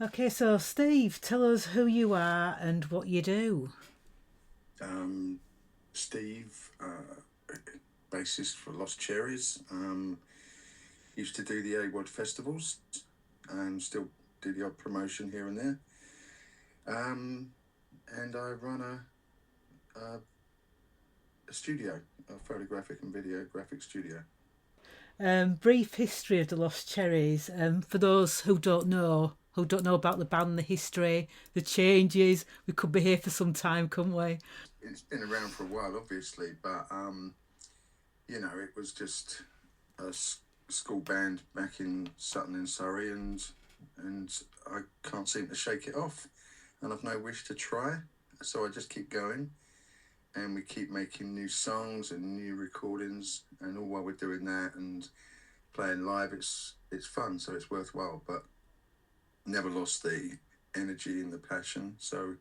Okay, so Steve, tell us who you are and what you do. Um, Steve, bassist for Lost Cherrees. Used to do the AWOD festivals and still do the odd promotion here and there. Um, and I run a studio, a photographic and videographic studio. Brief history of the Lost Cherries. For those who don't know about the band, the history, the changes, we could be here for some time, couldn't we? It's been around for a while, obviously, but it was just a school band back in Sutton in Surrey, and I can't seem to shake it off, and I've no wish to try, so I just keep going, and we keep making new songs and new recordings, and all while we're doing that and playing live, it's fun, so it's worthwhile, but never lost the energy and the passion. So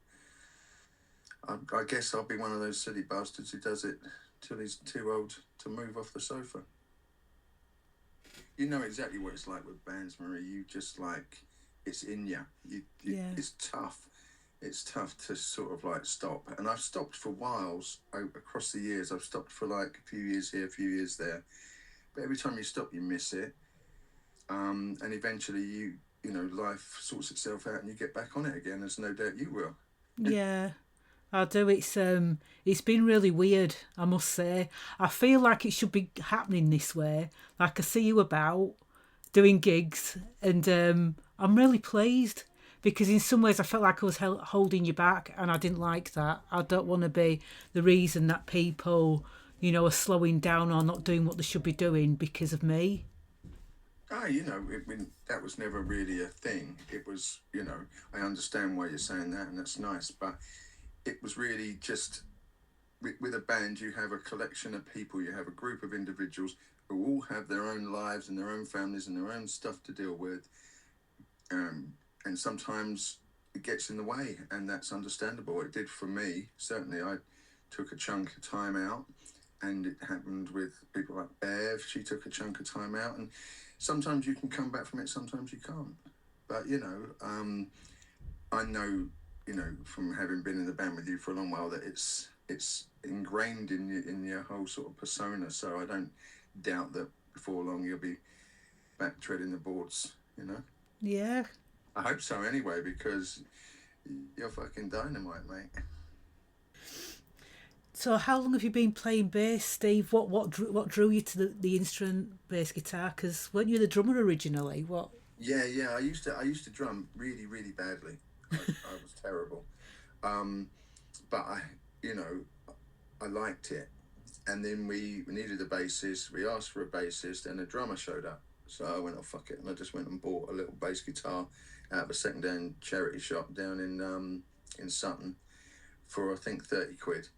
I guess I'll be one of those silly bastards who does it till he's too old to move off the sofa. You know exactly what it's like with bands, Marie. You just like it's in you. Yeah. It's tough. It's tough to sort of like stop. And I've stopped for whiles across the years. I've stopped for like a few years here, a few years there. But every time you stop, you miss it. And eventually, life sorts itself out, and you get back on it again. There's no doubt you will. Yeah. I do. It's been really weird, I must say. I feel like it should be happening this way. Like I see you about doing gigs, and I'm really pleased because in some ways I felt like I was holding you back, and I didn't like that. I don't want to be the reason that people, are slowing down or not doing what they should be doing because of me. That was never really a thing. It was, I understand why you're saying that, and that's nice. But it was really just with a band, you have a collection of people, you have a group of individuals who all have their own lives and their own families and their own stuff to deal with. And sometimes it gets in the way, and that's understandable. It did for me. Certainly, I took a chunk of time out, and it happened with people like Bev. She took a chunk of time out, and sometimes you can come back from it, sometimes you can't. But I know, from having been in the band with you for a long while, that it's ingrained in your whole sort of persona. So I don't doubt that before long you'll be back treading the boards. Yeah. I hope so anyway, because you're fucking dynamite, mate. So how long have you been playing bass, Steve? What drew you to the instrument bass guitar? Because weren't you the drummer originally? What? Yeah. I used to drum really, really badly. I was terrible. Um, but you know, I liked it. And then we needed a bassist. We asked for a bassist, and a drummer showed up. So I went, oh fuck it, and I just went and bought a little bass guitar out of a second-hand charity shop down in Sutton for I think 30 quid,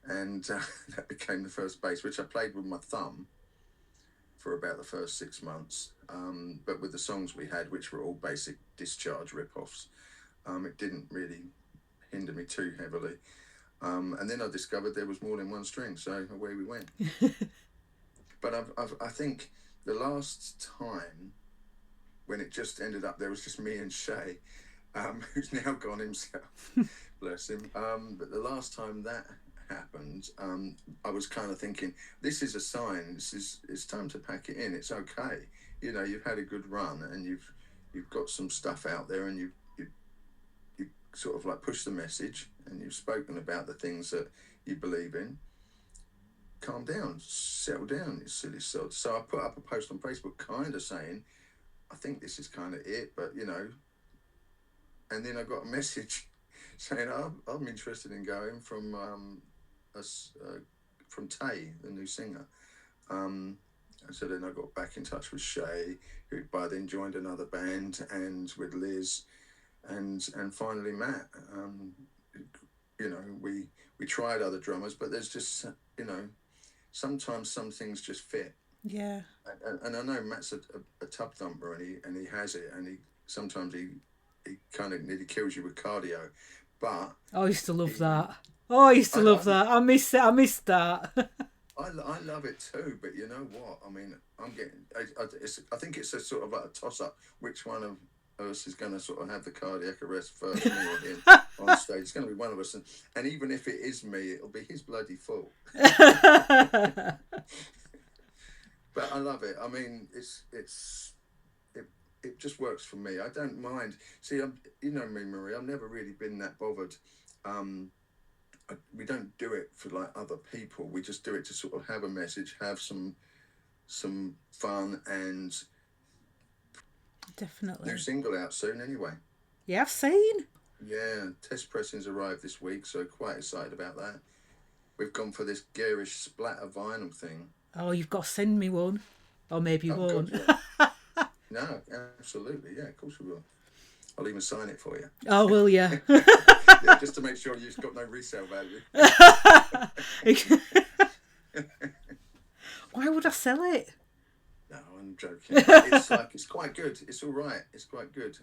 and that became the first bass, which I played with my thumb for about the first 6 months. But with the songs we had, which were all basic Discharge rip-offs, it didn't really hinder me too heavily. And then I discovered there was more than one string, so away we went. But I think the last time when it just ended up, there was just me and Shay, who's now gone himself, bless him. But the last time that happened, I was kind of thinking, this is a sign. It's time to pack it in. It's okay. You've had a good run, and you've got some stuff out there, and you sort of like push the message, and you've spoken about the things that you believe in. Calm down, settle down, you silly sod. So I put up a post on Facebook, kind of saying, I think this is kind of it, but and then I got a message saying, I'm interested in going us from Tay, the new singer. And so then I got back in touch with Shay, who by then joined another band, and with Liz, and finally Matt. We tried other drummers, but there's just sometimes some things just fit. Yeah. And I know Matt's a tub thumper, and he has it, and he sometimes he kind of nearly kills you with cardio, but I used to love he that. Oh, I used to I love love it. that. I miss it. I missed that. I love it too, but you know what? I mean, I think it's a sort of like a toss up. Which one of us is going to sort of have the cardiac arrest first, me or him, on stage. It's going to be one of us, and even if it is me, it'll be his bloody fault. But I love it. I mean, it just works for me. I don't mind. See, you know me, Marie. I've never really been that bothered. We don't do it for like other people. We just do it to sort of have a message, have some fun, and Definitely. new single out soon anyway. Yeah, I've seen. Yeah, test pressings arrived this week, so quite excited about that. We've gone for this garish splatter vinyl thing. Oh, you've got to send me one. Or maybe you won't. God, yeah. No, absolutely. Yeah, of course we will. I'll even sign it for you. Oh, will you? Yeah, just to make sure you've got no resale value. Why would I sell it? No, I'm joking. It's quite good. It's all right. It's quite good.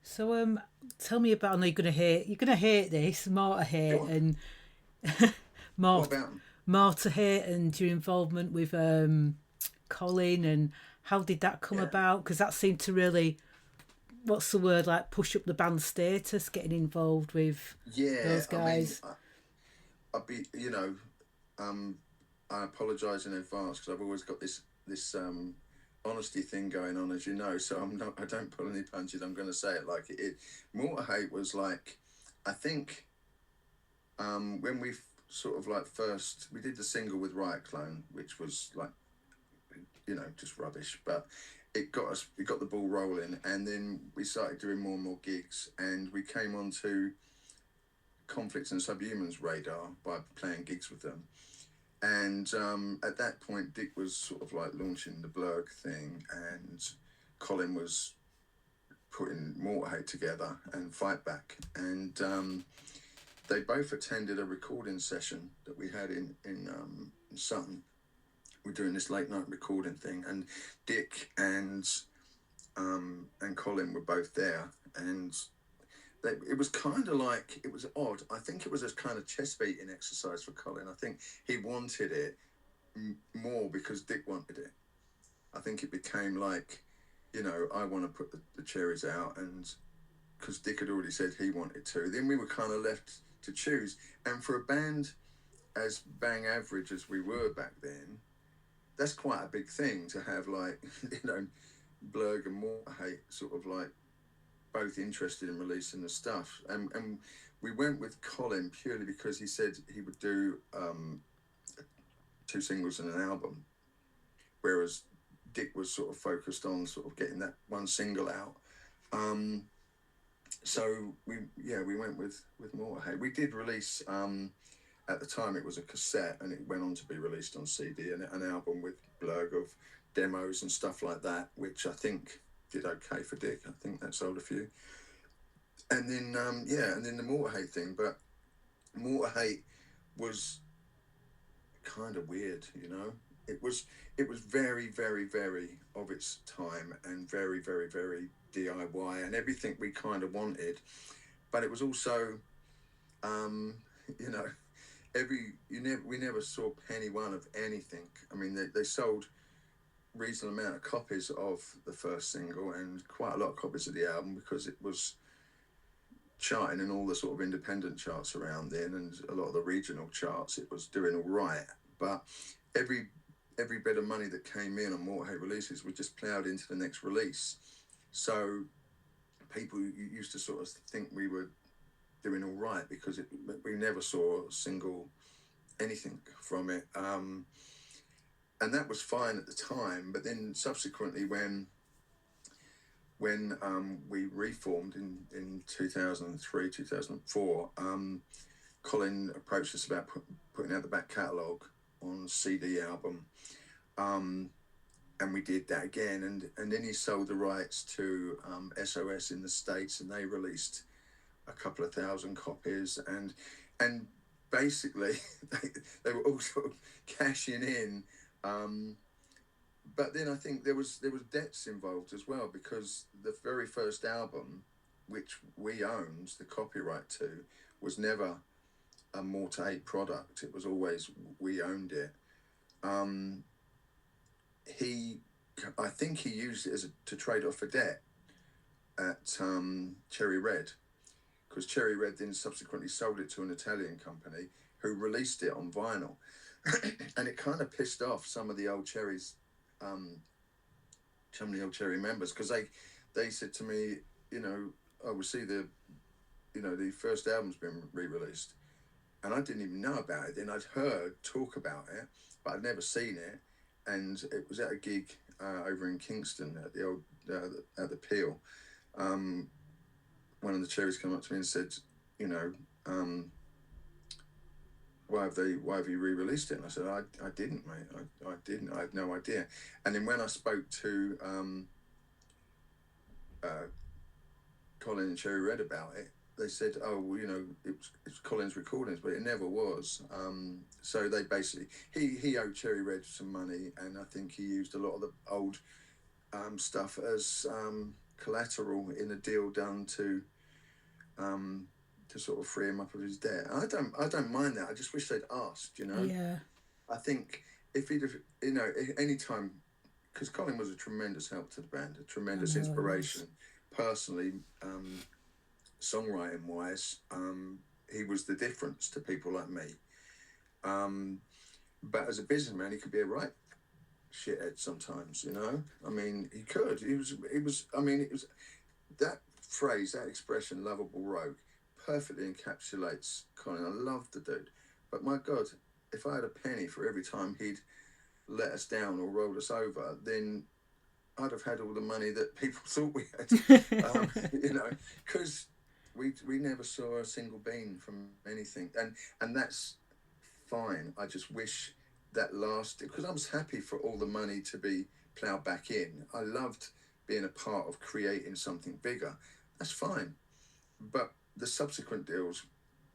So tell me about. I know you're gonna hate this. More to hate and more. What about 'em? More to hate and your involvement with Colin, and how did that come about? Because that seemed to really, what's the word, like push up the band's status, getting involved with those guys. I mean, I'd be, I apologise in advance because I've always got this honesty thing going on, as you know. So I don't pull any punches. I'm going to say it like it is. Mortar Hate was like, I think, when we sort of like first, we did the single with Riot Clone, which was like, just rubbish, but it got the ball rolling, and then we started doing more and more gigs, and we came onto Conflicts and Subhumans radar by playing gigs with them. And at that point, Dick was sort of like launching the Blurg thing, and Colin was putting Mortar Hate together and Fight Back, and they both attended a recording session that we had in Sutton. We're doing this late night recording thing, and Dick and Colin were both there, and it was kind of like, it was odd. I think it was a kind of chest beating exercise for Colin. I think he wanted it more because Dick wanted it. I think it became like, I want to put the Cherries out, and because Dick had already said he wanted to, then we were kind of left to choose. And for a band as bang average as we were back then, that's quite a big thing to have, like, Blurg and Mortar Hate sort of like both interested in releasing the stuff. And we went with Colin purely because he said he would do 2 singles and an album, whereas Dick was sort of focused on sort of getting that 1 single out. So we went with Mortar Hate. We did release, at the time it was a cassette, and it went on to be released on CD, and an album with Blurg of demos and stuff like that, which I think did okay for Dick. I think that sold a few. And then and then the Mortar Hate thing. But Mortar Hate was kind of weird, It was very, very, very of its time, and very, very, very DIY, and everything we kind of wanted. But it was also, we never saw penny one of anything. I mean, they sold reasonable amount of copies of the first single and quite a lot of copies of the album, because it was charting in all the sort of independent charts around then, and a lot of the regional charts. It was doing all right, but every bit of money that came in on Mortar Hate releases was just ploughed into the next release. So people used to sort of think we were doing all right because we never saw a single anything from it. And that was fine at the time, but then subsequently when we reformed in 2003, 2004, Colin approached us about putting out the back catalogue on CD album, and we did that again, and then he sold the rights to SOS in the States, and they released a couple of thousand copies, and basically they were all sort of cashing in. But then I think there was debts involved as well, because the very first album, which we owned the copyright to, was never a Mortar Hate product. It was always, we owned it. I think he used it to trade off a debt. at Cherry Red, because Cherry Red then subsequently sold it to an Italian company who released it on vinyl. And it kind of pissed off some of the old Cherries, some of the old Cherry members, because they said to me, you know, oh, we see the, you know, the first album's been re-released, and I didn't even know about it. Then I'd heard talk about it, but I'd never seen it, and it was at a gig over in Kingston at the old at the Peel. One of the Cherries came up to me and said, you know, why have you re-released it? And I said, I didn't, mate. I didn't. I had no idea. And then when I spoke to Colin and Cherry Red about it, they said, oh, well, you know, it's Colin's recordings, but it never was. So they basically, he owed Cherry Red some money, and I think he used a lot of the old stuff as collateral in a deal done to sort of free him up of his debt. I don't mind that. I just wish they'd asked, you know. Yeah. I think if he'd have, you know, any time, because Colin was a tremendous help to the band, a tremendous inspiration. Personally, songwriting wise, he was the difference to people like me. But as a businessman, he could be a right shithead sometimes, you know. I mean, he could. He was. I mean, it was that phrase, that expression, "lovable rogue," perfectly encapsulates Colin. I love the dude, but my God, if I had a penny for every time he'd let us down or rolled us over, then I'd have had all the money that people thought we had. You know, because we never saw a single bean from anything, and that's fine. I just wish that lasted, because I was happy for all the money to be ploughed back in. I loved being a part of creating something bigger. That's fine, but the subsequent deals,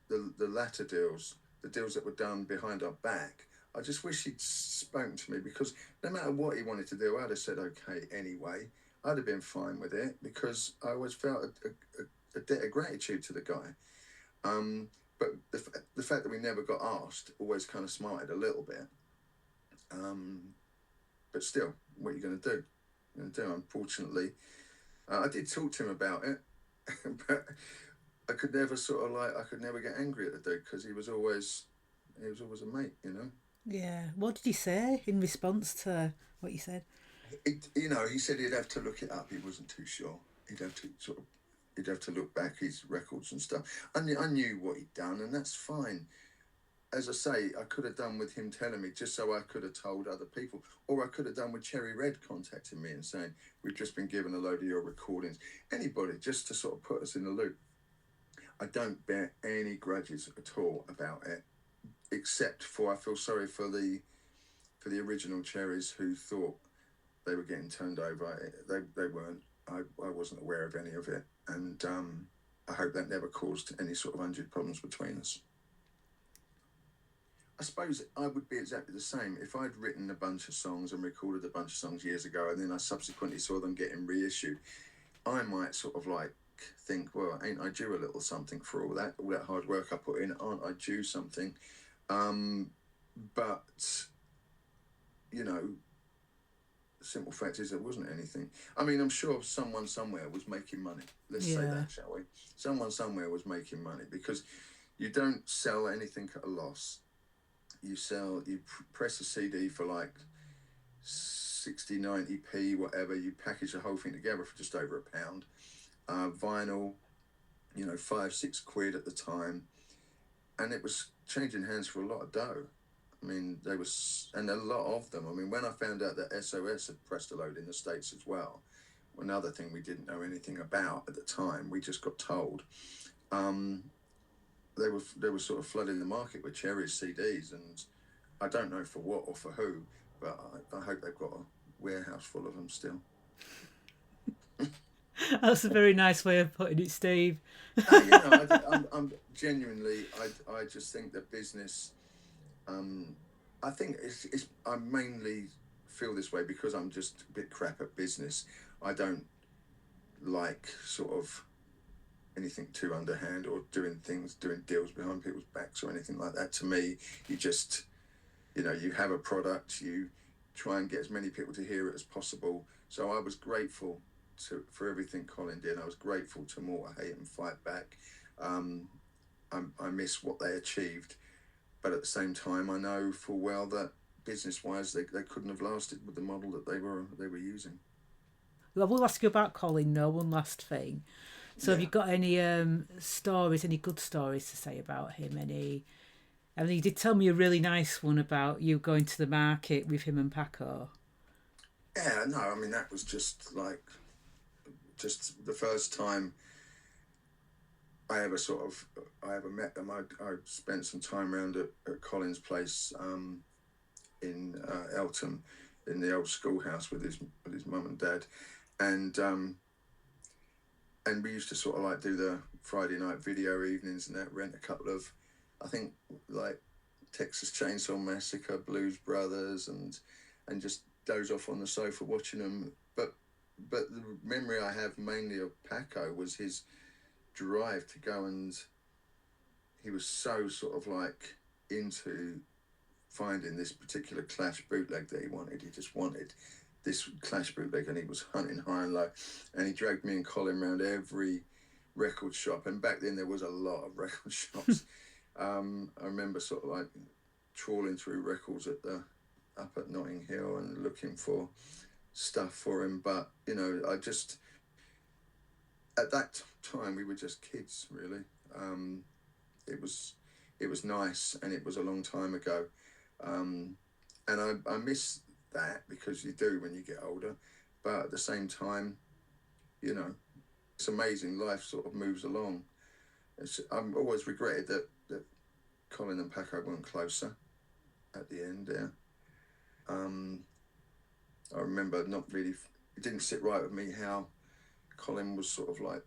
the latter deals, the deals that were done behind our back, I just wish he'd spoken to me, because no matter what he wanted to do, I'd have said okay anyway. I'd have been fine with it, because I always felt a debt of gratitude to the guy. But the fact that we never got asked always kind of smarted a little bit. But still, what are you going to do? Unfortunately, I did talk to him about it, but I could never I could never get angry at the dude, because he was always a mate, you know. Yeah. What did he say in response to what you said? You know, he said he'd have to look it up. He wasn't too sure. He'd have to look back his records and stuff. I knew what he'd done, and that's fine. As I say, I could have done with him telling me, just so I could have told other people, or I could have done with Cherry Red contacting me and saying, we've just been given a load of your recordings. Anybody, just to sort of put us in the loop. I don't bear any grudges at all about it, except for I feel sorry for the original Cherries who thought they were getting turned over. They weren't. I wasn't aware of any of it, and I hope that never caused any sort of undue problems between us. I suppose I would be exactly the same if I'd written a bunch of songs and recorded a bunch of songs years ago, and then I subsequently saw them getting reissued. I might sort of like think, well, ain't I due a little something for all that hard work I put in? Aren't I due something? But you know, the simple fact is there wasn't anything. I mean, I'm sure someone somewhere was making money. Let's say that, shall we? Someone somewhere was making money, because you don't sell anything at a loss. You press a CD for like 60, 90p, whatever. You package the whole thing together for just over £1. Vinyl, you know, 5-6 quid at the time, and it was changing hands for a lot of dough. I mean, and a lot of them. I mean, when I found out that SOS had pressed a load in the States as well, another thing we didn't know anything about at the time, we just got told. They were sort of flooding the market with Cherries CDs, and I don't know for what or for who, but I hope they've got a warehouse full of them still. That's a very nice way of putting it, Steve. You know, I'm genuinely, I just think that business, I think I mainly feel this way because I'm just a bit crap at business. I don't like sort of anything too underhand or doing deals behind people's backs or anything like that. To me, you just, you know, you have a product, you try and get as many people to hear it as possible. So I was grateful for everything Colin did. I was grateful to Mortar Hate and Fight Back. I miss what they achieved, but at the same time, I know full well that business-wise, they couldn't have lasted with the model that they were using. Well, I will ask you about Colin, no, one last thing. So have Yeah. you got any stories, any good stories to say about him? Any? I mean, he did tell me a really nice one about you going to the market with him and Paco. Yeah, no, I mean, that was just like, just the first time I ever met them. I spent some time around at Colin's place in Eltham, in the old schoolhouse with his mum and dad, and we used to sort of like do the Friday night video evenings and that, rent a couple of, I think, like Texas Chainsaw Massacre, Blues Brothers, and just doze off on the sofa watching them. But the memory I have mainly of Paco was his drive to go, and he was so sort of like into finding this particular Clash bootleg that he wanted. He just wanted this Clash bootleg, and he was hunting high and low, and he dragged me and Colin around every record shop. And back then there was a lot of record shops. I remember sort of like trawling through records up at Notting Hill and looking for stuff for him. But you know, I just, at that time we were just kids, really. It was nice, and it was a long time ago, and I miss that, because you do when you get older. But at the same time, you know, it's amazing. Life sort of moves along. I'm always regretted that Colin and Paco weren't closer at the end there. I remember not really, it didn't sit right with me how Colin was sort of like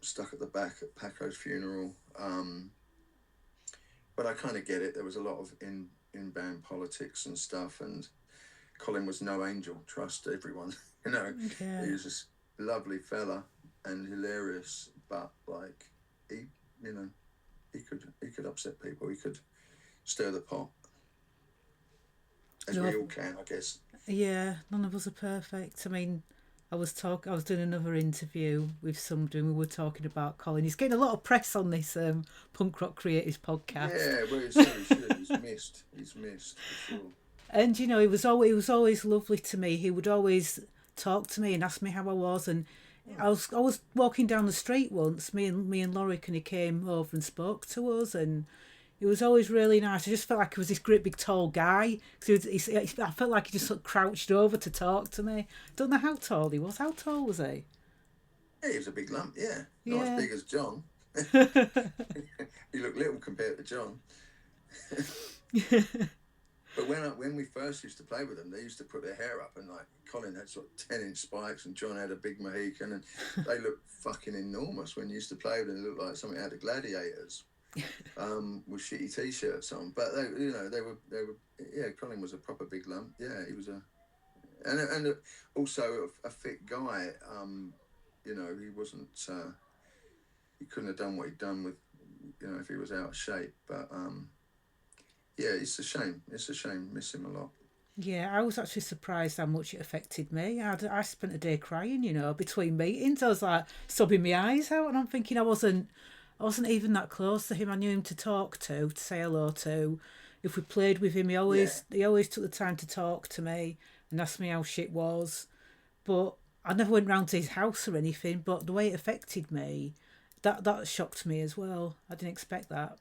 stuck at the back at Paco's funeral. But I kind of get it. There was a lot of in-band politics and stuff, and Colin was no angel, trust everyone. You know, Yeah. he was this lovely fella and hilarious, but like he, you know, he could upset people. He could stir the pot, as No, we all can, I guess. yeah, none of us are perfect. I mean, I was doing another interview with somebody, and we were talking about Colin. He's getting a lot of press on this Punk Rock Creators podcast. Yeah, well, so he should. He's missed for sure. And you know, he was always lovely to me. He would always talk to me and ask me how I was. And I was walking down the street once, me and Lorik, and he came over and spoke to us, and it was always really nice. I just felt like he was this great big tall guy. I felt like he just sort of crouched over to talk to me. Don't know how tall he was. How tall was he? Yeah, he was a big lump. Yeah, not Yeah. as big as John. He looked little compared to John. But when we first used to play with them, they used to put their hair up, and like Colin had sort of 10-inch spikes, and John had a big Mohican, and they looked fucking enormous when you used to play with them. They looked like something out of Gladiators, with shitty t-shirts on. But they were yeah. Colin was a proper big lump. Yeah, he was and also a fit guy. You know, he wasn't. He couldn't have done what he'd done with, you know, if he was out of shape. But yeah, it's a shame. It's a shame. Miss him a lot. Yeah, I was actually surprised how much it affected me. I spent a day crying, you know, between meetings. I was like sobbing my eyes out, and I'm thinking I wasn't even that close to him. I knew him to talk to say hello to. If we played with him, Yeah. he always took the time to talk to me and ask me how shit was. But I never went round to his house or anything. But the way it affected me, that shocked me as well. I didn't expect that.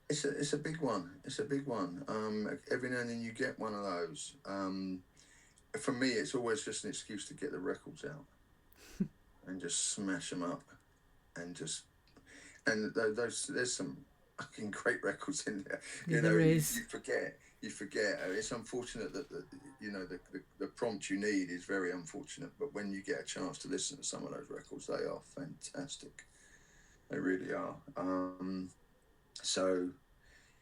It's a big one. It's a big one. Every now and then you get one of those. For me, it's always just an excuse to get the records out and just smash them up, and just those there's some fucking great records in there. Yeah, You know, there is. you forget. You forget. It's unfortunate that you know the prompt you need is very unfortunate. But when you get a chance to listen to some of those records, they are fantastic. They really are. So,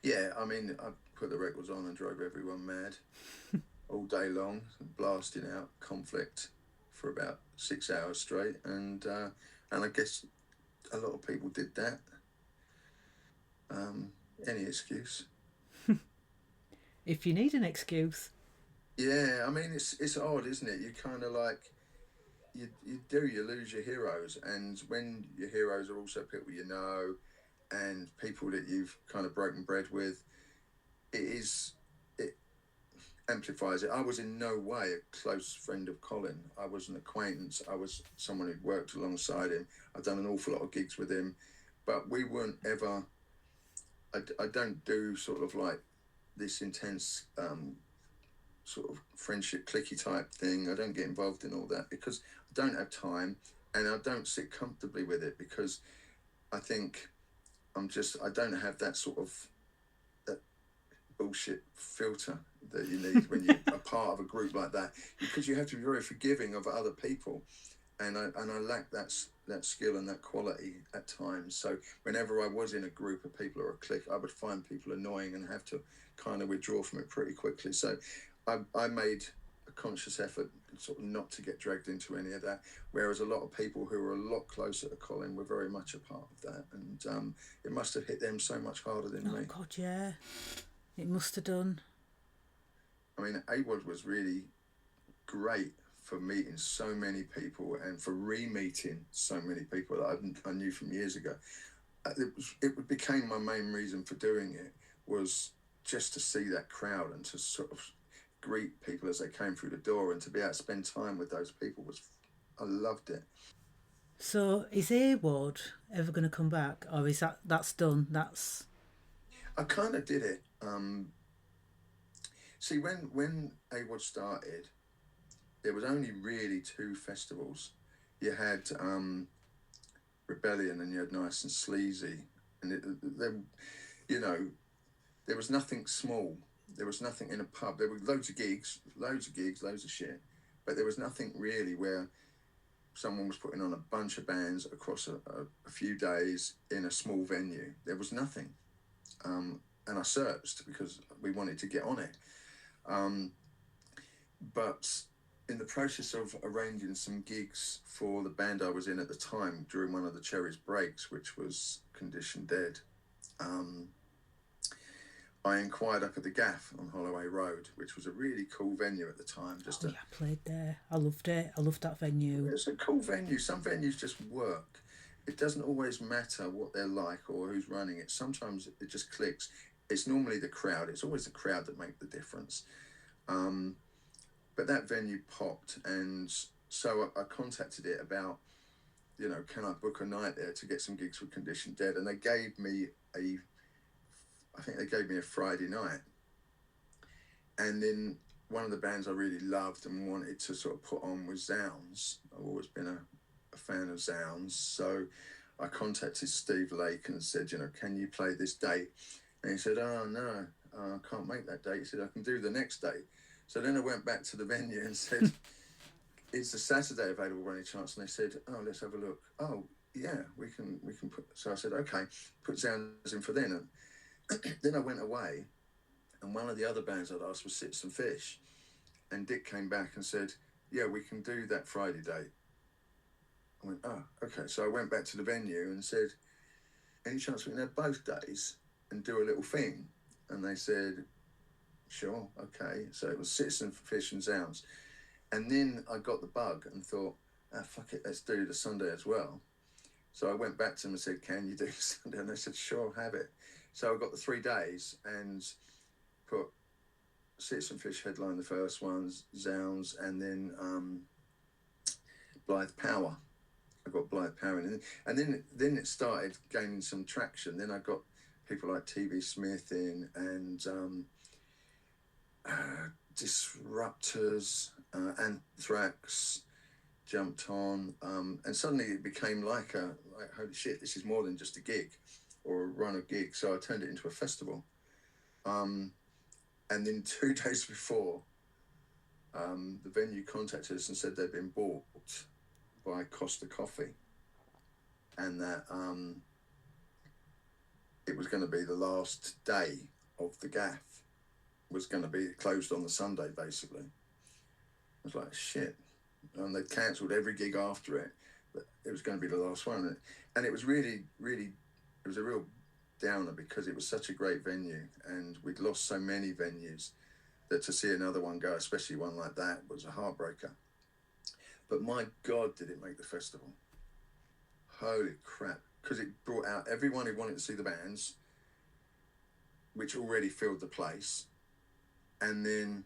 yeah, I mean, I put the records on and drove everyone mad all day long, blasting out Conflict for about 6 hours straight, and I guess a lot of people did that. Any excuse. If you need an excuse. Yeah, I mean, it's odd, isn't it? You kind of like, you lose your heroes, and when your heroes are also people you know and people that you've kind of broken bread with, it amplifies it. I was in no way a close friend of Colin. I was an acquaintance. I was someone who'd worked alongside him. I've done an awful lot of gigs with him, but we weren't ever. I don't do sort of like this intense sort of friendship clicky type thing. I don't get involved in all that because I don't have time, and I don't sit comfortably with it because I think I don't have that sort of that bullshit filter that you need when you're a part of a group like that, because you have to be very forgiving of other people, and I lack that skill and that quality at times. So whenever I was in a group of people or a clique, I would find people annoying and have to kind of withdraw from it pretty quickly. So I made a conscious effort sort of not to get dragged into any of that, whereas a lot of people who were a lot closer to Colin were very much a part of that, and it must have hit them so much harder than me. Oh God, yeah, it must have done. I mean, AWOD was really great for meeting so many people and for re-meeting so many people that I knew from years ago. It became my main reason for doing it, was just to see that crowd and to sort of greet people as they came through the door, and to be able to spend time with those people I loved it. So is AWOD ever going to come back, or is that's done? That's I kind of did it. See, when AWOD started, there was only really two festivals. You had Rebellion and you had Nice and Sleazy, and there was nothing small. There was nothing in a pub. There were loads of gigs, loads of shit, but there was nothing really where someone was putting on a bunch of bands across a few days in a small venue. There was nothing, and I searched because we wanted to get on it. But in the process of arranging some gigs for the band I was in at the time during one of the Cherrees breaks, which was Condition Dead, I inquired up at the Gaff on Holloway Road, which was a really cool venue at the time. I played there. I loved it. I loved that venue. It's a cool venue. Some venues just work. It doesn't always matter what they're like or who's running it. Sometimes it just clicks. It's normally the crowd. It's always the crowd that make the difference. But that venue popped, and so I contacted it about, can I book a night there to get some gigs with Condition Dead? And they gave me a Friday night. And then one of the bands I really loved and wanted to sort of put on was Zounds. I've always been a fan of Zounds. So I contacted Steve Lake and said, can you play this date? And he said, oh, no, I can't make that date. He said, I can do the next day. So then I went back to the venue and said, is the Saturday available by any chance? And they said, oh, let's have a look. Oh, yeah, we can put. So I said, okay, put Zounds in for then. And then I went away, and one of the other bands I'd asked was Citizen Fish. And Dick came back and said, yeah, we can do that Friday date. I went, oh, okay. So I went back to the venue and said, any chance we can have both days and do a little thing? And they said, sure, okay. So it was Citizen Fish and Zounds. And then I got the bug and thought, fuck it, let's do the Sunday as well. So I went back to them and said, can you do Sunday? And they said, sure, have it. So I got the 3 days and put Citizen Fish headline the first ones, Zounds, and then Blythe Power. I got Blythe Power in. And then it started gaining some traction. Then I got people like TV Smith in, and Disruptors, Anthrax jumped on, and suddenly it became like holy shit, this is more than just a gig or a run of gigs. So I turned it into a festival. And then 2 days before, the venue contacted us and said they'd been bought by Costa Coffee, and that it was going to be the last day of the Gaff, was going to be closed on the Sunday, basically. I was like, shit. And they'd cancelled every gig after it, but it was going to be the last one. And it was really, really, it was a real downer because it was such a great venue, and we'd lost so many venues that to see another one go, especially one like that, was a heartbreaker. But my God, did it make the festival. Holy crap. Because it brought out everyone who wanted to see the bands, which already filled the place, and then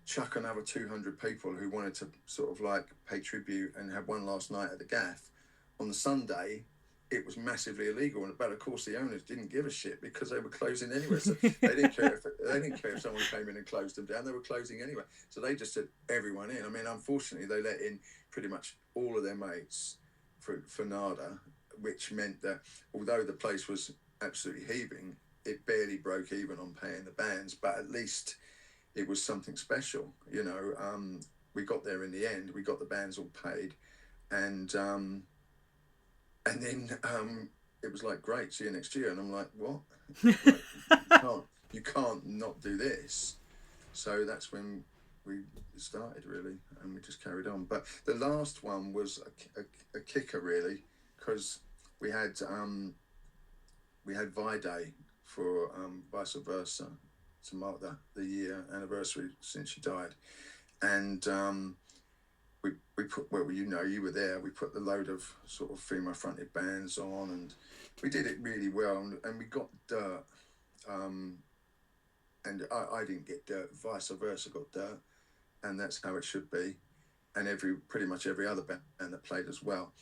chuck another 200 people who wanted to sort of like pay tribute and have one last night at the Gaff. On the Sunday, it was massively illegal, but of course the owners didn't give a shit because they were closing anyway. So they didn't care if someone came in and closed them down. They were closing anyway. So they just took everyone in. I mean, unfortunately, they let in pretty much all of their mates for Nada, which meant that although the place was absolutely heaving, it barely broke even on paying the bands, but at least it was something special, you know. We got there in the end. We got the bands all paid, and then it was like, great, see you next year. And I'm like, what? Like, you can't not do this. So that's when we started, really, and we just carried on. But the last one was a kicker, really, because we had Vi Day for Vice Versa to mark the year anniversary since she died, and we put, well, you know, you were there. We put the load of sort of female fronted bands on, and we did it really well, and we got Dirt. And I didn't get Dirt. Vice Versa got Dirt, and that's how it should be. And pretty much every other band that played as well.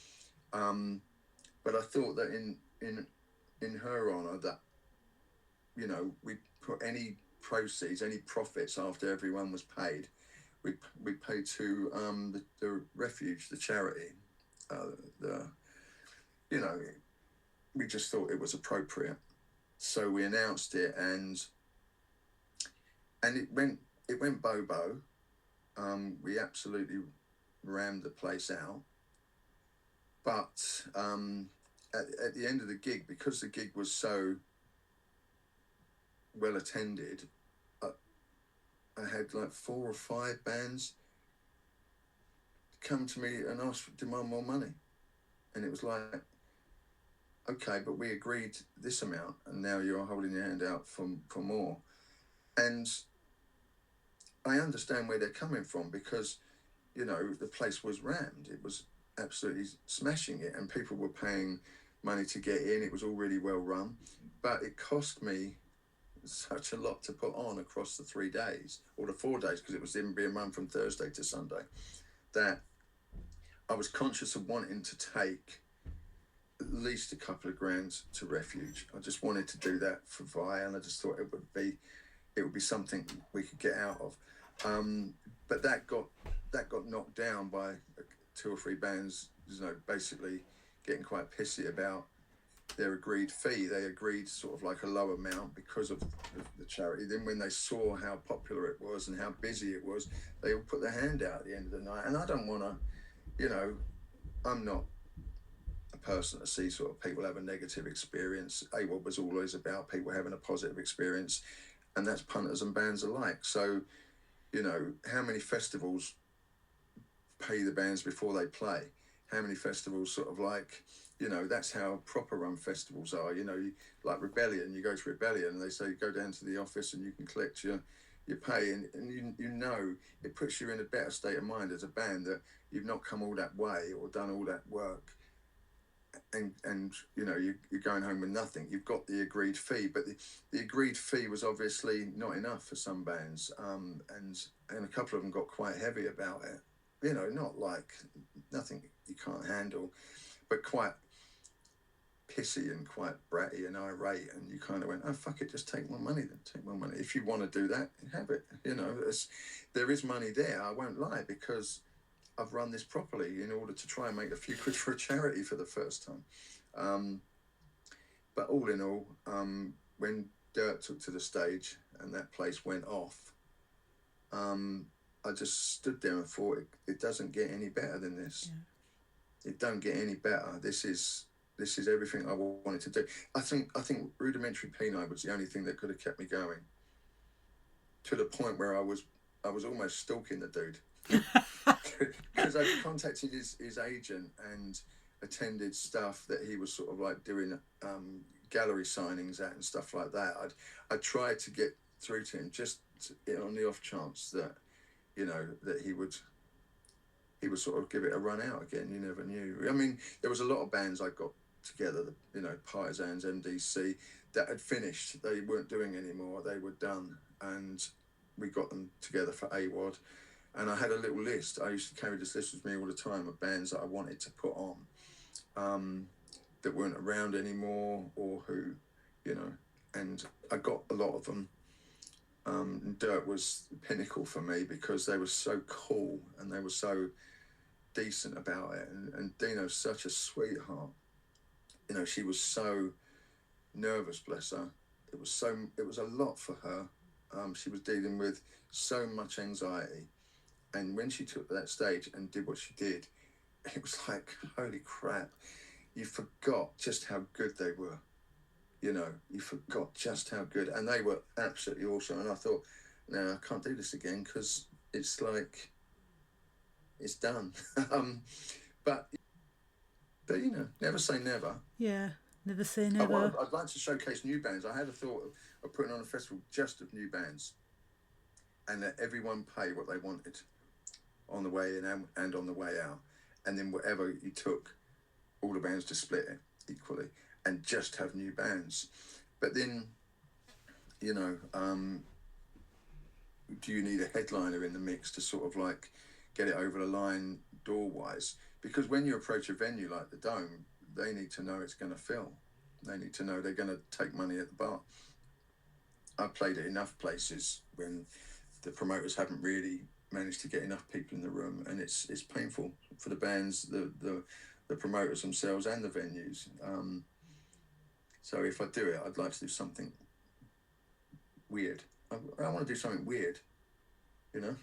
But I thought that in her honour, that, you know, we put any proceeds, any profits after everyone was paid, we paid to the Refuge, the charity. You know, we just thought it was appropriate, so we announced it, and it went bobo. We absolutely rammed the place out, but at the end of the gig, because the gig was so well attended, I had like 4 or 5 bands come to me and demand more money, and it was like, okay, but we agreed this amount, and now you're holding your hand out for more. And I understand where they're coming from, because, you know, the place was rammed. It was absolutely smashing it, and people were paying money to get in. It was all really well run, but it cost me such a lot to put on across the 3 days, or the 4 days, because it was even being run from Thursday to Sunday, that I was conscious of wanting to take at least a couple of grand to Refuge. I just wanted to do that for Vi, and I just thought it would be something we could get out of. But that got knocked down by 2 or 3 bands, you know, basically getting quite pissy about their agreed fee. They agreed sort of like a low amount because of the charity. Then when they saw how popular it was and how busy it was, they all put their hand out at the end of the night. And I don't want to, you know, I'm not a person to see sort of people have a negative experience. AWOD was always about people having a positive experience, and that's punters and bands alike. So, you know, how many festivals pay the bands before they play? How many festivals sort of like, you know, that's how proper run festivals are. You know, like Rebellion, you go to Rebellion and they say go down to the office and you can collect your pay, and you know, it puts you in a better state of mind as a band that you've not come all that way or done all that work, and you know, you're going home with nothing. You've got the agreed fee, but the agreed fee was obviously not enough for some bands, and a couple of them got quite heavy about it. You know, not like nothing you can't handle, but quite pissy and quite bratty and irate, and you kind of went, oh fuck it, just take more money then. Take more money. If you want to do that, have it. You know, there is money there, I won't lie, because I've run this properly in order to try and make a few quid for a charity for the first time. But all in all, when Dirt took to the stage and that place went off, I just stood there and thought, it doesn't get any better than this. Yeah. It don't get any better. This is everything I wanted to do. I think Rudimentary Penile was the only thing that could have kept me going, to the point where I was almost stalking the dude. Because I contacted his agent and attended stuff that he was sort of like doing gallery signings at and stuff like that. I tried to get through to him just on the off chance that, you know, that he would he would sort of give it a run out again. You never knew. I mean, there was a lot of bands I got together, you know, Partisans, MDC, that had finished. They weren't doing anymore. They were done, and we got them together for AWOD. And I had a little list. I used to carry this list with me all the time of bands that I wanted to put on, that weren't around anymore, or who, you know, and I got a lot of them. Dirt was the pinnacle for me because they were so cool and they were so decent about it. And Dino's such a sweetheart. You know, she was so nervous, bless her. It was a lot for her. She was dealing with so much anxiety. And when she took that stage and did what she did, it was like, holy crap, you forgot just how good they were. You know, you forgot just how good. And they were absolutely awesome. And I thought, no, I can't do this again because it's like, it's done. But, you know, never say never. Yeah, never say never. I'd like to showcase new bands. I had a thought of putting on a festival just of new bands and let everyone pay what they wanted on the way in and on the way out. And then whatever you took, all the bands to split it equally and just have new bands. But then, you know, do you need a headliner in the mix to sort of like get it over the line door-wise? Because when you approach a venue like the Dome, they need to know it's going to fill. They need to know they're going to take money at the bar. I've played at enough places when the promoters haven't really managed to get enough people in the room, and it's painful for the bands, the promoters themselves, and the venues. So if I do it, I'd like to do something weird. I want to do something weird, you know?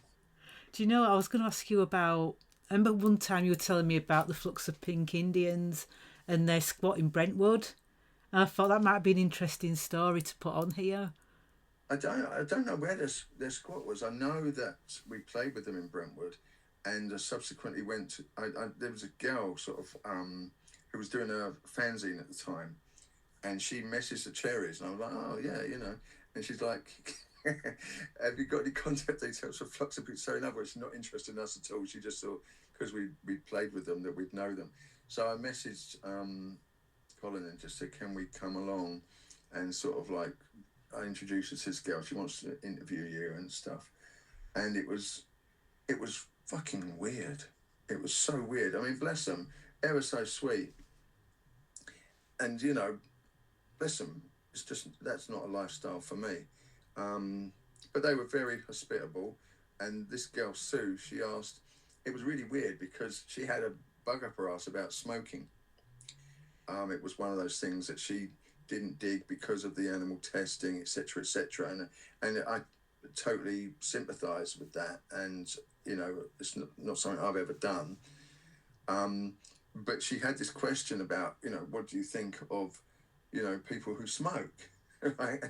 Do you know, I was going to ask you about, I remember one time you were telling me about the Flux of Pink Indians and their squat in Brentwood. And I thought that might be an interesting story to put on here. I don't know where their squat was. I know that we played with them in Brentwood, and subsequently went to, there was a girl sort of who was doing a fanzine at the time, and she messaged the Cherrees, and I was like, oh yeah, you know, and she's like, have you got any contact details for Flux of Pink? So in other words, she's not interested in us at all. She just thought because we played with them that we'd know them. So I messaged Colin and just said, can we come along and sort of like, I introduced her to this girl. She wants to interview you and stuff. And it was fucking weird. It was so weird. I mean, bless them, ever so sweet. And, you know, bless them, it's just, that's not a lifestyle for me. But they were very hospitable. And this girl, Sue, she asked, it was really weird because she had a bug up her ass about smoking. It was one of those things that she didn't dig because of the animal testing, etc., etc. And I totally sympathise with that. And, you know, it's not something I've ever done. But she had this question about, you know, what do you think of, you know, people who smoke, right?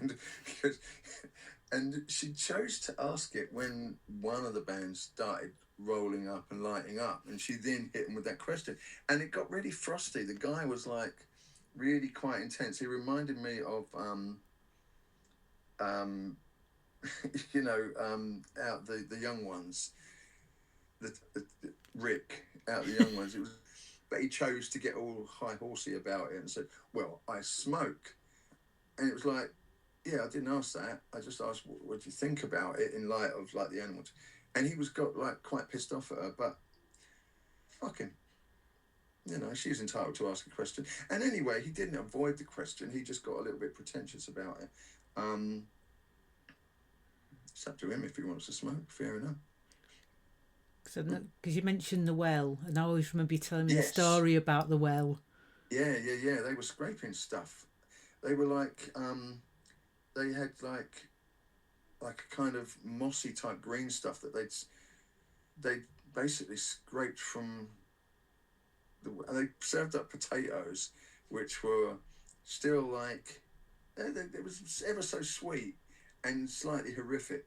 And she chose to ask it when one of the bands started rolling up and lighting up, and she then hit him with that question, and it got really frosty. The guy was like really quite intense. He reminded me of you know, out the young ones, the Rick out the young ones. It was, but he chose to get all high horsey about it and said, well, I smoke. And it was like, yeah, I didn't ask that. I just asked, what do you think about it in light of like the animals? And he got like quite pissed off at her, but fucking, you know, she's entitled to ask a question. And anyway, he didn't avoid the question. He just got a little bit pretentious about it. It's up to him if he wants to smoke. Fair enough. Because you mentioned the well, and I always remember you telling me Yes. the story about the well. Yeah. They were scraping stuff. They were like, they had like a kind of mossy type green stuff that they basically scraped from and they served up potatoes, which were still like, it was ever so sweet and slightly horrific.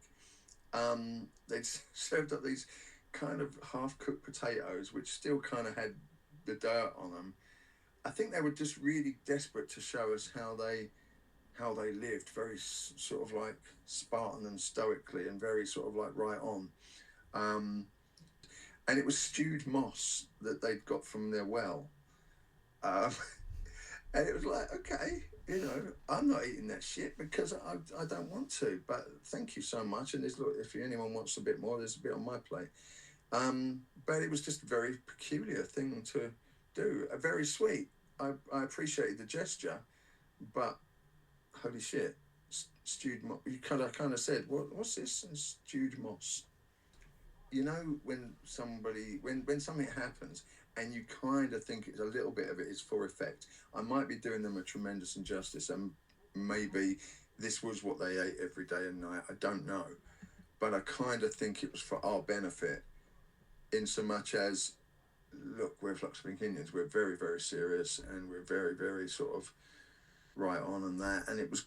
They'd served up these kind of half-cooked potatoes, which still kind of had the dirt on them. I think they were just really desperate to show us how they lived, very sort of like Spartan and stoically, and very sort of like right on. and it was stewed moss that they'd got from their well. Um, and it was like, okay, I'm not eating that shit because I don't want to. But thank you so much. And look, if anyone wants a bit more, there's a bit on my plate. But it was just a very peculiar thing to do. Very sweet. I appreciated the gesture, but holy shit, stewed moss. You kind of said, what's this? And stewed moss. When something happens and you kind of think it's a little bit of it is for effect. I might be doing them a tremendous injustice, and maybe this was what they ate every day and night. I don't know, but I kind of think it was for our benefit, in so much as, look, we're Flux of Pink Indians. We're very, very serious, and we're very, very sort of right on that. And it was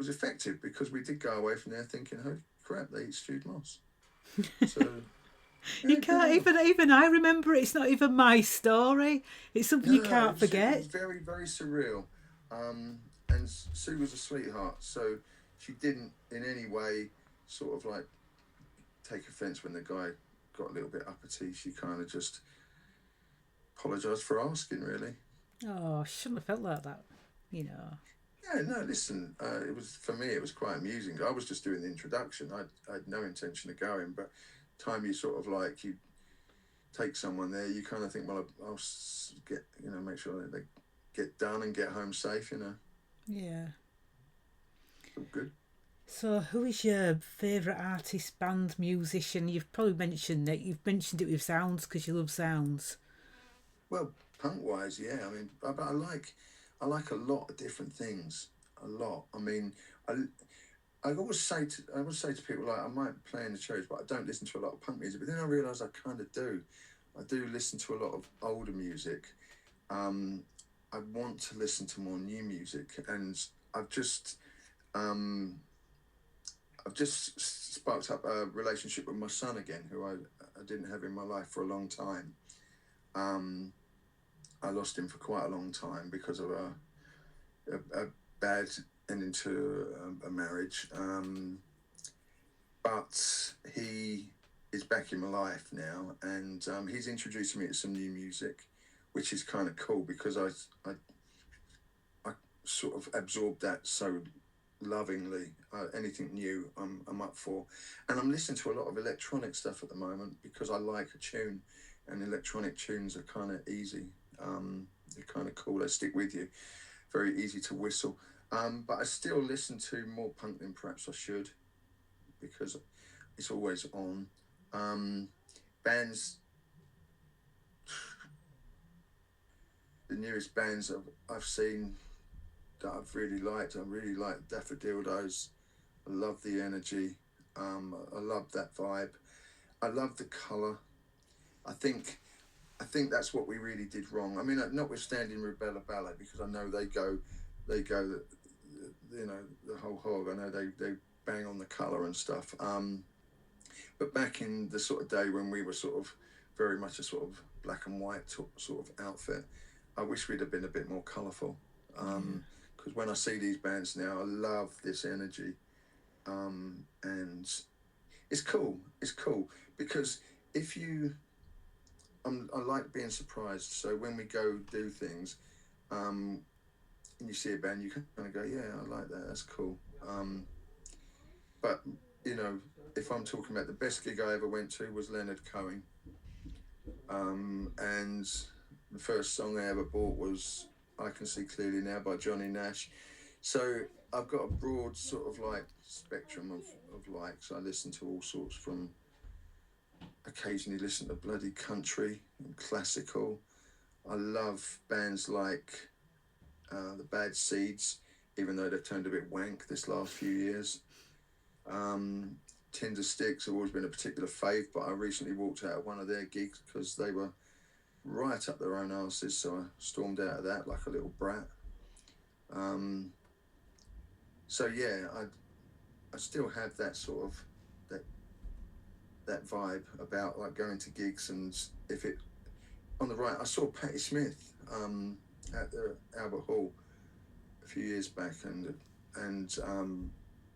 effective because we did go away from there thinking, holy crap, they eat stewed moss. So you can't even I remember it. It's not even my story. It's something you can't forget. It was very, very surreal. And Sue was a sweetheart, so she didn't in any way sort of like take offence when the guy got a little bit uppity. She kind of just apologised for asking, really. Oh, I shouldn't have felt like that, Yeah, no, listen, it was, for me, it was quite amusing. I was just doing the introduction. I had no intention of going, but time you sort of like, you take someone there, you kind of think, well, I'll get, make sure that they get done and get home safe, Yeah. All good. So, who is your favourite artist, band, musician? You've probably mentioned it. You've mentioned it with sounds because you love sounds. Well, punk-wise, yeah. I mean, but I like a lot of different things. A lot. I mean, I always say to people, like, I might play in the Cherrees, but I don't listen to a lot of punk music. But then I realise I kind of do. I do listen to a lot of older music. I want to listen to more new music, and I've just sparked up a relationship with my son again, who I didn't have in my life for a long time. I lost him for quite a long time because of a bad ending to a marriage. But he is back in my life now, and he's introducing me to some new music, which is kind of cool because I sort of absorbed that so lovingly. Anything new, I'm up for, and I'm listening to a lot of electronic stuff at the moment because I like a tune, and electronic tunes are kind of easy. They're kind of cool. They stick with you. Very easy to whistle. But I still listen to more punk than perhaps I should because it's always on. Bands. The newest bands I've seen that I've really liked. I really like Dafadildos. I love the energy. I love that vibe. I love the colour. I think that's what we really did wrong. I mean, notwithstanding Rebella Ballet, because I know they go, the whole hog. I know they bang on the colour and stuff. But back in the sort of day when we were sort of very much a sort of black and white sort of outfit, I wish we'd have been a bit more colourful. Because when I see these bands now, I love this energy. And it's cool. It's cool because I like being surprised. So when we go do things, and you see a band, you kind of go, yeah, I like that. That's cool. But if I'm talking about the best gig I ever went to was Leonard Cohen. And the first song I ever bought was I Can See Clearly Now by Johnny Nash. So I've got a broad sort of like spectrum of likes. I listen to all sorts, from occasionally listen to bloody country and classical. I love bands like the Bad Seeds, even though they've turned a bit wank this last few years. Tinder Sticks have always been a particular fave, but I recently walked out of one of their gigs because they were right up their own arses, so I stormed out of that like a little brat. So yeah, I still have that sort of that vibe about like going to gigs, and if it on the right. I saw Patti Smith at the Albert Hall a few years back, and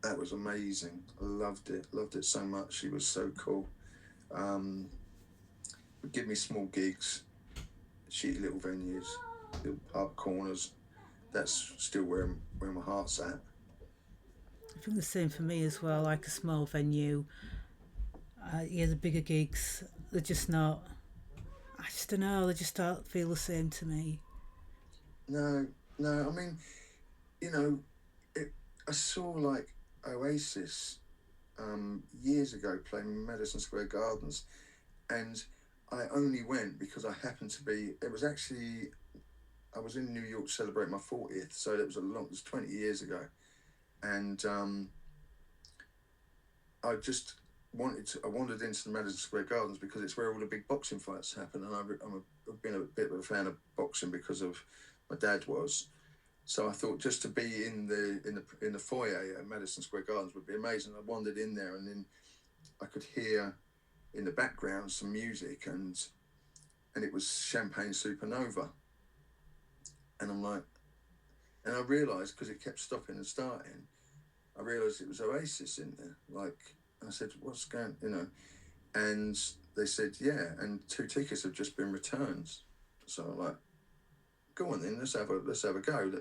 that was amazing. I loved it so much. She was so cool. Would give me small gigs, shitty little venues, little pub corners. That's still where my heart's at. I think the same for me as well, like a small venue. Yeah, the bigger gigs, they're just not, I just don't know, they just don't feel the same to me. No, no. I mean, you know, it, I saw like Oasis years ago playing Madison Square Gardens, and I only went because I happened to be. It was actually I was in New York celebrating my 40th, so it was 20 years ago, and I just I wandered into the Madison Square Gardens because it's where all the big boxing fights happen, and I've been a bit of a fan of boxing because of my dad was. So I thought just to be in the foyer at Madison Square Gardens would be amazing. I wandered in there, and then I could hear in the background some music, and it was Champagne Supernova, and I'm like, and I realised because it kept stopping and starting, I realised it was Oasis in there. Like, and I said, "What's going?" And they said, "Yeah," and 2 tickets have just been returned. So I'm like, "Go on then, let's have a go.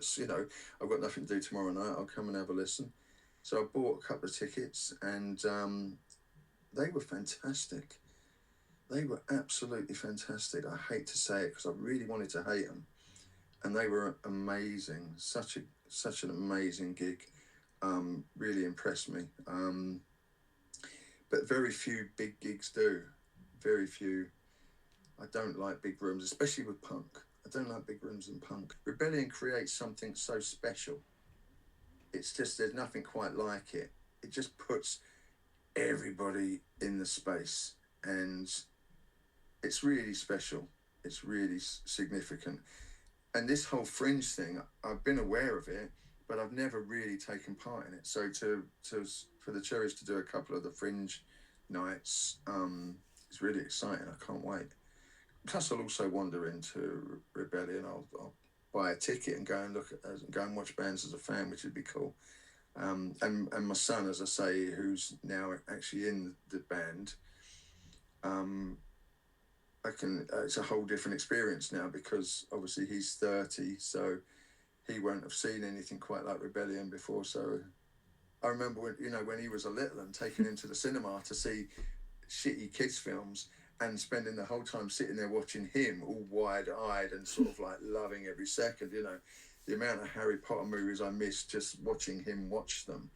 I've got nothing to do tomorrow night. I'll come and have a listen." So I bought a couple of tickets, and they were fantastic. They were absolutely fantastic. I hate to say it because I really wanted to hate them, and they were amazing. Such an amazing gig. Really impressed me. But very few big gigs do. Very few. I don't like big rooms, especially with punk. I don't like big rooms in punk. Rebellion creates something so special. It's just there's nothing quite like it. It just puts everybody in the space, and it's really special. It's really significant. And this whole fringe thing, I've been aware of it, but I've never really taken part in it. So for the Cherries to do a couple of the fringe nights, it's really exciting. I can't wait. Plus, I'll also wander into Rebellion. I'll buy a ticket and go and watch bands as a fan, which would be cool. And my son, as I say, who's now actually in the band, I can. It's a whole different experience now because obviously he's 30, so he won't have seen anything quite like Rebellion before. So I remember when he was a little and taking him to the cinema to see shitty kids films and spending the whole time sitting there watching him all wide-eyed and sort of like loving every second. The amount of Harry Potter movies I missed just watching him watch them.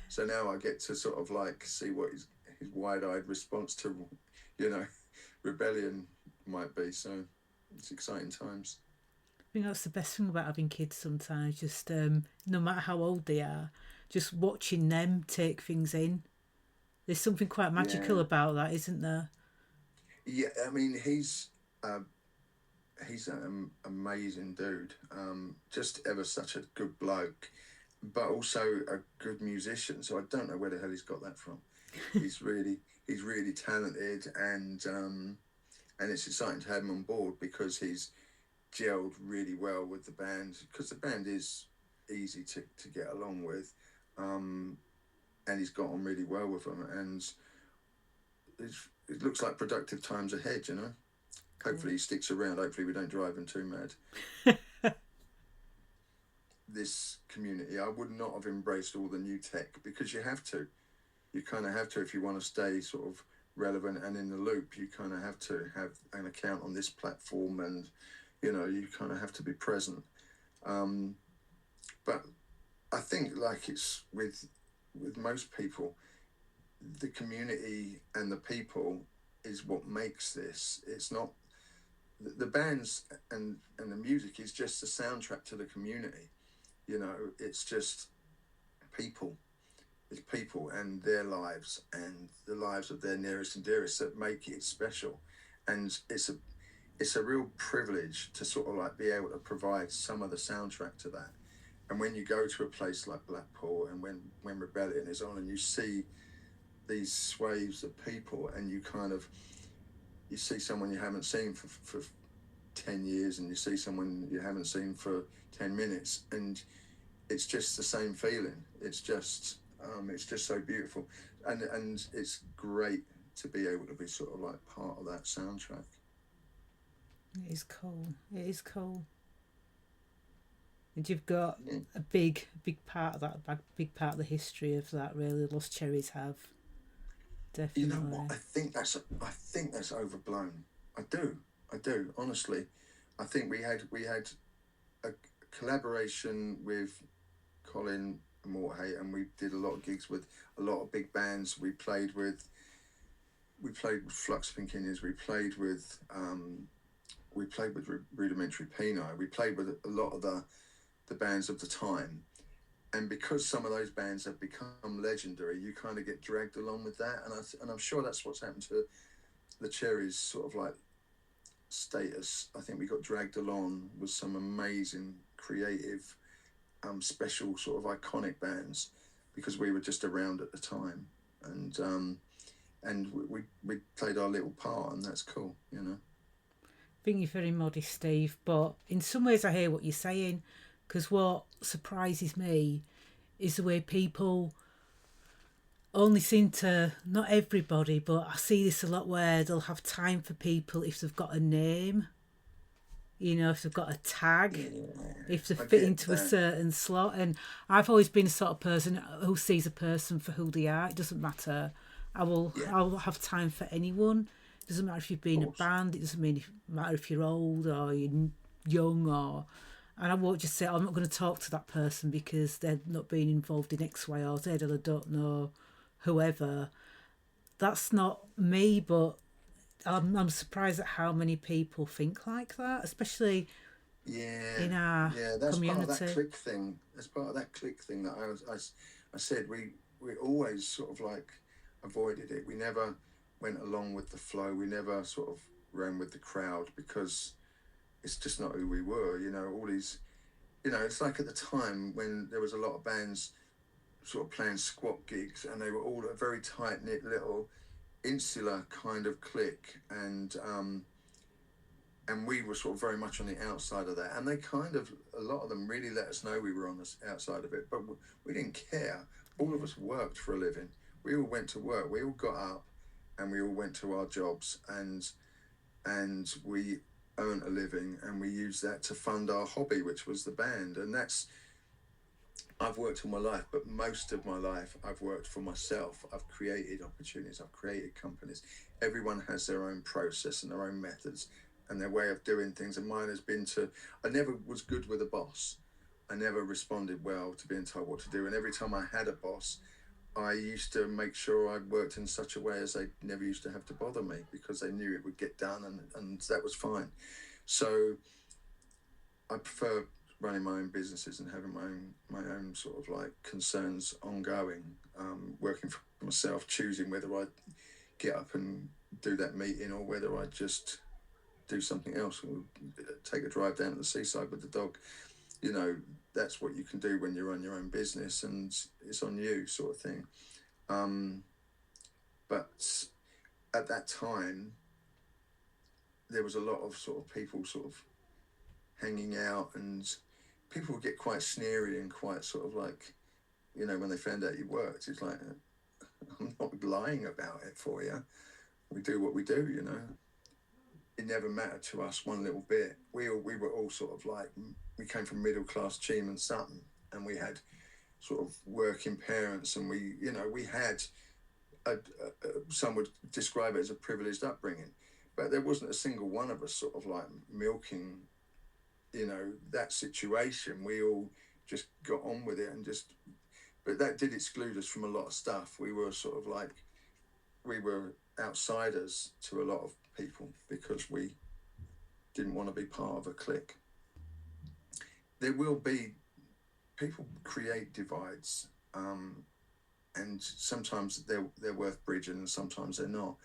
So now I get to sort of like see what his wide-eyed response to Rebellion might be. So it's exciting times. I think that's the best thing about having kids sometimes, just no matter how old they are, just watching them take things in. There's something quite magical Yeah, about that, isn't there? yeah. I mean, he's an amazing dude. Just ever such a good bloke, but also a good musician. So I don't know where the hell he's got that from. He's really he's really talented, and it's exciting to have him on board because he's gelled really well with the band because the band is easy to get along with, um, and he's got on really well with them, and it looks like productive times ahead. Cool. Hopefully he sticks around. Hopefully we don't drive him too mad. This community, I would not have embraced all the new tech because you have to. You kind of have to if you want to stay sort of relevant and in the loop. You kind of have to have an account on this platform, and you kind of have to be present. Um, but I think like it's with most people, the community and the people is what makes this. It's not the bands and the music is just a soundtrack to the community. It's just people. It's people and their lives and the lives of their nearest and dearest that make it special. And it's a real privilege to sort of like be able to provide some of the soundtrack to that. And when you go to a place like Blackpool and when Rebellion is on and you see these swaves of people and you see someone you haven't seen for 10 years and you see someone you haven't seen for 10 minutes and it's just the same feeling. It's just so beautiful, and it's great to be able to be sort of like part of that soundtrack. It is cool. It is cool. And you've got Yeah. a big part of that, big part of the history of that. Really, Lost Cherrees have You definitely. know what? I think that's overblown. I do. Honestly, I think we had a collaboration with Colin and Morthay, and we did a lot of gigs with a lot of big bands. We played with Flux of Pink Indians. We played with Rudimentary Peni. We played with a lot of the bands of the time. And because some of those bands have become legendary, you kind of get dragged along with that. And I'm sure that's what's happened to the Cherries sort of like status. I think we got dragged along with some amazing, creative, special sort of iconic bands because we were just around at the time. And we played our little part, and that's cool, you know. I think you're very modest, Steve, but in some ways I hear what you're saying, because what surprises me is the way people only seem to, not everybody, but I see this a lot where they'll have time for people if they've got a name, if they've got a tag, if they fit into a certain slot. And I've always been a sort of person who sees a person for who they are. It doesn't matter. I'll have time for anyone. It doesn't matter if you've been in a band. It doesn't matter if you're old or you're young and I won't just say, I'm not going to talk to that person because they're not being involved in X, Y, or Z, and I don't know whoever. That's not me, but I'm surprised at how many people think like that, especially in our that's community. Part of that click thing. That's part of that click thing that I said we always sort of like avoided it. We never went along with the flow. We never sort of ran with the crowd because it's just not who we were. All these, it's like at the time when there was a lot of bands sort of playing squat gigs and they were all a very tight-knit little insular kind of clique, and we were sort of very much on the outside of that, and they kind of, a lot of them really let us know we were on the outside of it, but we didn't care. All of us worked for a living. We all went to work. We all got up and we all went to our jobs, and we earned a living, and we used that to fund our hobby, which was the band. And I've worked all my life, but most of my life I've worked for myself. I've created opportunities. I've created companies. Everyone has their own process and their own methods and their way of doing things. And mine has been I never was good with a boss. I never responded well to being told what to do. And every time I had a boss, I used to make sure I worked in such a way as they never used to have to bother me because they knew it would get done, and that was fine. So I prefer running my own businesses and having my own sort of like concerns ongoing, working for myself, choosing whether I get up and do that meeting or whether I just do something else, or take a drive down to the seaside with the dog. That's what you can do when you run your own business, and it's on you, sort of thing. But at that time, there was a lot of sort of people sort of hanging out, and people would get quite sneery and quite sort of like, when they found out you worked, it's like, I'm not lying about it for you. We do what we do, It never mattered to us one little bit. We were all sort of like, we came from middle class Cheam and Sutton, and we had sort of working parents, and we had some would describe it as a privileged upbringing, but there wasn't a single one of us sort of like milking, that situation. We all just got on with it, but that did exclude us from a lot of stuff. We were sort of like, we were outsiders to a lot of people because we didn't want to be part of a clique. There will be, people create divides, and sometimes they're worth bridging and sometimes they're not.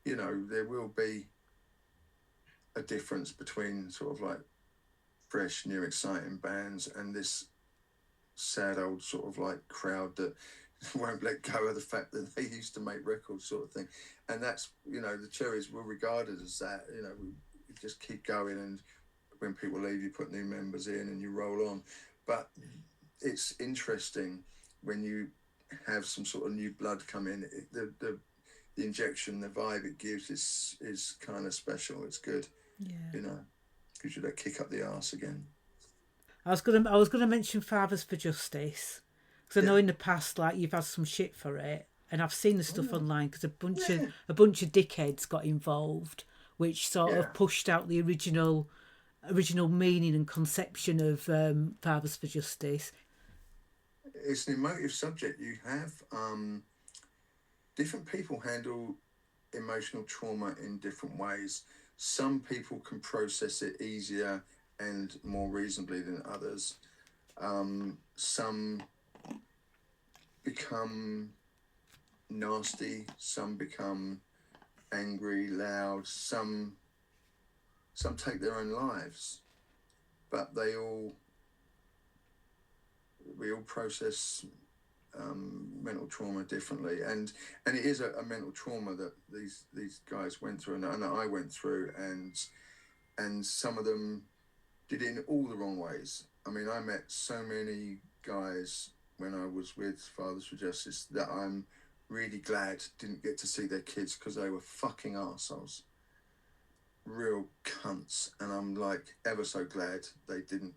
There will be a difference between sort of like fresh, new, exciting bands and this sad old sort of like crowd that won't let go of the fact that they used to make records, sort of thing. And that's, the Cherries were regarded as that. We just keep going, and when people leave, you put new members in and you roll on. But it's interesting when you have some sort of new blood come in. the injection, the vibe it gives is kind of special. It's good, Yeah. you know, gives you that kick up the arse again. I was gonna mention Fathers for Justice because I know Yeah. in the past like you've had some shit for it, and I've seen the stuff Oh, online because yeah. a bunch of dickheads got involved, which sort Yeah. of pushed out the original meaning and conception of Fathers for Justice. It's an emotive subject. You have different people handle emotional trauma in different ways. Some people can process it easier and more reasonably than others. Some become nasty, some become angry, loud, some take their own lives, but we all process mental trauma differently, and it is a mental trauma that these guys went through, and that I went through, and some of them did it in all the wrong ways. I mean, I met so many guys when I was with Fathers for Justice that I'm really glad didn't get to see their kids because they were fucking arseholes, real cunts, and I'm like ever so glad they didn't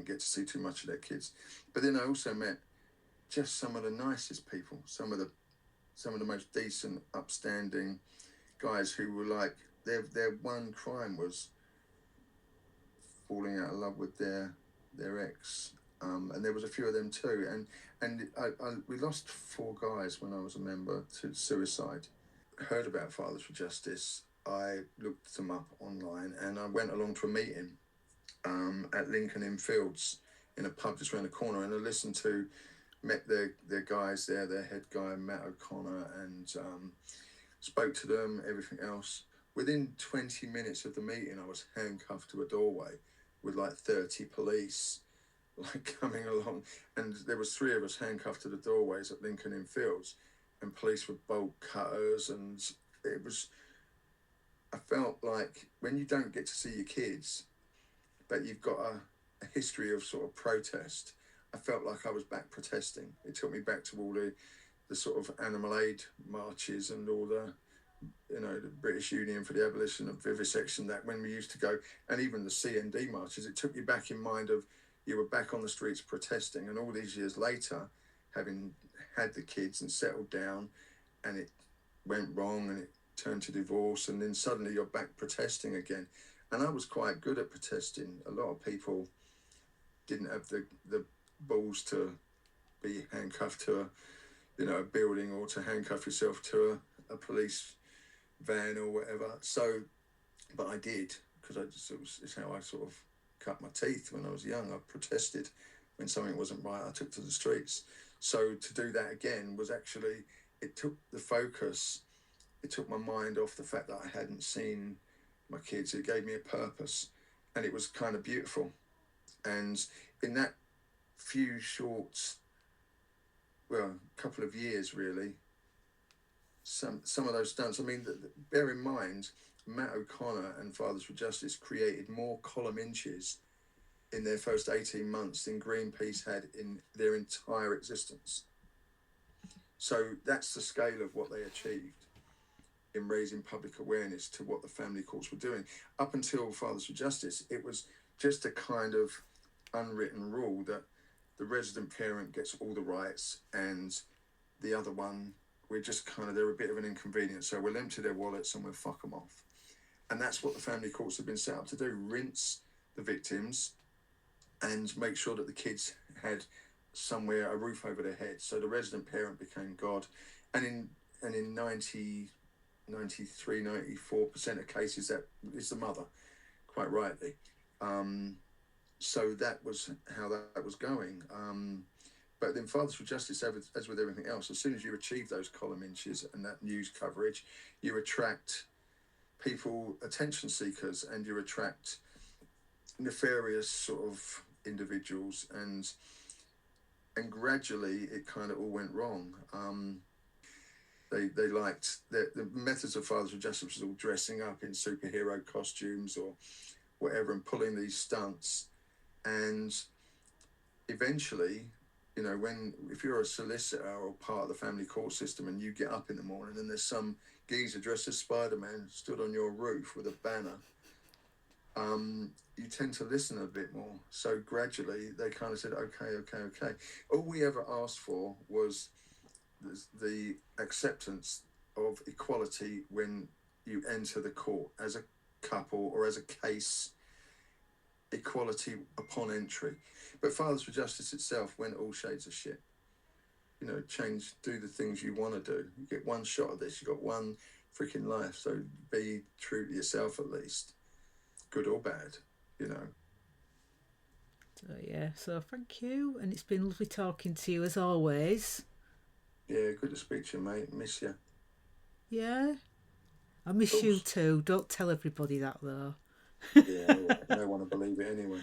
get to see too much of their kids. But then I also met just some of the nicest people, some of the most decent, upstanding guys who were like their one crime was falling out of love with their ex, and there was a few of them too. And we lost 4 guys when I was a member to suicide. Heard about Fathers for Justice. I looked them up online, and I went along to a meeting at Lincoln Inn Fields in a pub just around the corner, and I listened to met their guys there, their head guy Matt O'Connor, and spoke to them, everything else. Within 20 minutes of the meeting, I was handcuffed to a doorway with like 30 police like coming along, and there was 3 of us handcuffed to the doorways at Lincoln Inn Fields, and police with bolt cutters, and it was. I felt like when you don't get to see your kids, but you've got a history of sort of protest, I felt like I was back protesting. It took me back to all the sort of animal aid marches and all the the British Union for the Abolition of Vivisection, that when we used to go, and even the CND marches, it took you back in mind of you were back on the streets protesting, and all these years later, having had the kids and settled down, and it went wrong and it turned to divorce, and then suddenly you're back protesting again. And I was quite good at protesting. A lot of people didn't have the balls to be handcuffed to a building, or to handcuff yourself to a police van or whatever. So, but I did, because it's how I sort of cut my teeth when I was young. I protested when something wasn't right. I took to the streets. So to do that again was actually, it took the focus, it took my mind off the fact that I hadn't seen my kids. It gave me a purpose, and it was kind of beautiful. And in that few short, well, couple of years really, some of those stunts. I mean, bear in mind, Matt O'Connor and Fathers for Justice created more column inches in their first 18 months than Greenpeace had in their entire existence. So that's the scale of what they achieved in raising public awareness to what the family courts were doing. Up until Fathers for Justice, it was just a kind of unwritten rule that the resident parent gets all the rights, and the other one, we're just kind of, they're a bit of an inconvenience, so we'll empty their wallets and we'll fuck them off. And that's what the family courts have been set up to do: rinse the victims and make sure that the kids had somewhere, a roof over their heads. So the resident parent became God. And in 93, 94% of cases, that is the mother, quite rightly. So that was how that was going. But then Fathers for Justice, as with everything else, as soon as you achieve those column inches and that news coverage, you attract people, attention seekers, and you attract nefarious sort of individuals, and gradually it kind of all went wrong. They liked the methods of Fathers for Justice was all dressing up in superhero costumes or whatever and pulling these stunts, and eventually You know, if you're a solicitor or part of the family court system and you get up in the morning and there's some geezer dressed as Spider-Man stood on your roof with a banner, you tend to listen a bit more. So gradually they kind of said, okay. All we ever asked for was the acceptance of equality when you enter the court as a couple or as a case, equality upon entry. But Fathers for Justice itself went all shades of shit. You know, do the things you want to do. You get one shot at this, you got one freaking life, so be true to yourself at least, good or bad, you know. So yeah, so thank you, and it's been lovely talking to you as always. Yeah, good to speak to you, mate. Miss you. Yeah, I miss you too. Don't tell everybody that though. Yeah, no one will believe it anyway.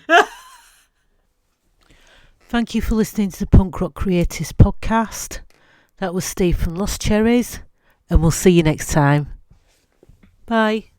Thank you for listening to the Punk Rock Creators podcast. That was Steve from Lost Cherrees, and we'll see you next time. Bye.